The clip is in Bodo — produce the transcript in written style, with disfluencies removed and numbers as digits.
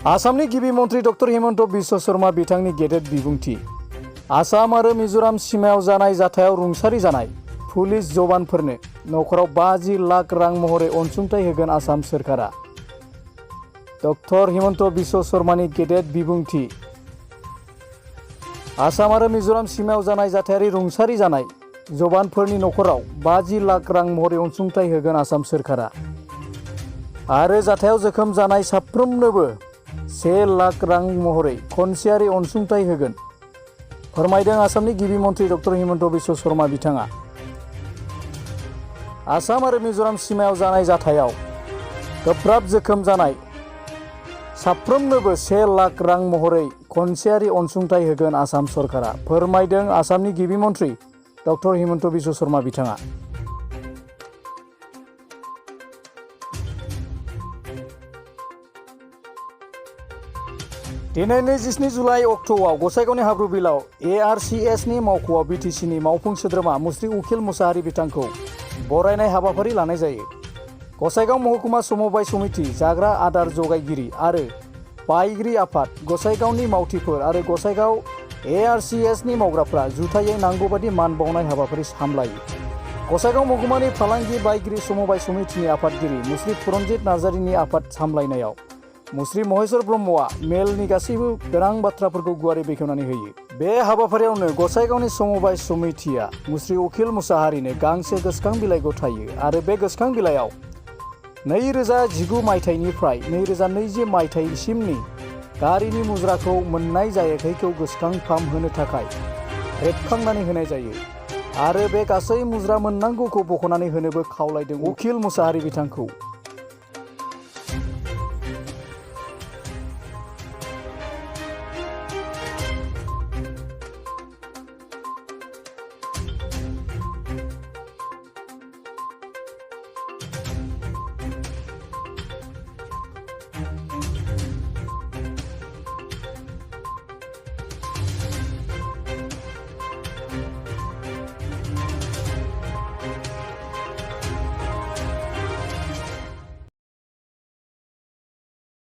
आसामनि गिबि मन्त्रि डक्टर हिमन्त बिश्व शर्मा बिथांनि गेदेर बिबुंथि। आसाम आरो मिजोराम सीमायाव जानाय जाथायाव रुंसारि जानाय पुलिस जवानफोरनो नखराव 50 लाख रां महरै अनसुंथाइ होगोन आसाम सोरखारा। डक्टर हिमन्त बिश्व शर्मानि गेदेर बिबुंथि। आसाम आरो मिजोराम सीमायाव जानाय जाथायारि रुंसारि जानाय जवानफोरनि नखराव 50 लाख रां महरै अनसुंथाइ होगोन आसाम सोरखारा आरो जाथायाव जोखोम जानाय साफ्रोमनोबो 1 लाख रां महरै खनसेयारि अनसुंथाइ होगोन, फोरमायदों आसामनि गिबि मन्त्रि डक्टर हिमन्त बिश्व शर्मा बिथाङा। आसाम आरो मिजोराम सीमायाव जानाय जाथायाव गोब्राब जोखोम जानाय साफ्रोमनोबो 1 लाख रां महरै खनसेयारि अनसुंथाइ होगोन आसाम सरकारा, फोरमायदों आसामनि गिबि मन्त्रि डक्टर हिमन्त बिश्व शर्मा बिथाङा। दिनै 27 जुलाइ अक्ट'आव गसाइगावनि हाब्रुबिलाव ARCSनि मावख'आव BTCनि मावफुं सोद्रोमा मुस्रि उखिल मुसाहारि बिथांखौ बरायनाय हाबाफारि लानाय जायो। गसाइगाव महकुमा समबाय समिति, जाग्रा आदार जगायगिरि आरो बायगिरि आफाद, गसाइगावनि मावथिफोर आरो गसाइगाव ARCSनि मावग्राफ्रा जुथायै नांगौबादि मान बावनाय हाबाफारि सामलायो। गसाइगाव महकुमानि फालांगि बायगिरि समबाय समितिनि आफादगिरि मुस्रि पुरनजित नार्जारिनि आफाद सामलायनायाव मुस्रि महेश्वर ब्रह्मआ मेलनि गासैबो गोनां बाथ्राफोरखौ गुवारै बेखेवनानै होयो। बे हाबाफारियावनो गसाइगावनि समबाय समितिया मुस्रि उखिल मुसाहारिनो गांसे गोसोखां बिलाइ गथायो आरो बे गोसोखां बिलाइयाव 2019 मायथाइनिफ्राय 2020 मायथाइसिमनि गारिनि मुज्राखौ मोननाय जायाखैखौ गोसोखांफाम होनो थाखाय रेबखांनानै होनाय जायो आरो बे गासै मुज्रा मोननांगौखौ बख'नानै होनोबो खावलायदों उखिल मुसाहारि बिथांखौ।